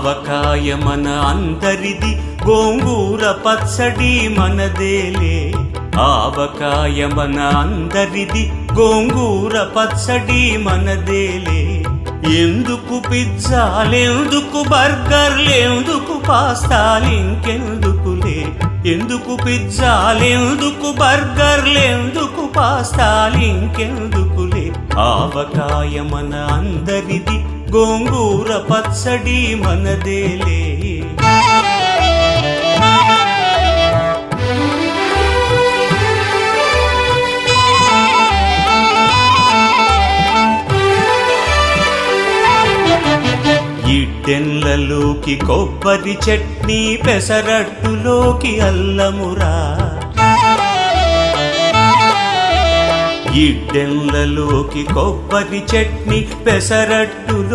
ఆవకాయ మన అందరిది, గోంగూర పచ్చడి మనదేలే. ఆవకాయ మన అందరిది, గోంగూర పచ్చడి మనదేలే. ఎందుకు పిజ్జాలెందుకు బర్గర్లెందుకు పాస్తాలింకెందుకులే. ఎందుకు పిజ్జాలెందుకు బర్గర్లెందుకు పాస్తాలింకెందుకులే. ఆవకాయ మన అందరిది, గోంగూర పచ్చడి మనదేలే. ఇడ్డెన్లలోకి కొబ్బరి చట్నీ, పెసరట్టులోకి అల్లమురా. ఇడ్డెన్లలోకి కొబ్బరి చట్నీ, పెసరట్టులో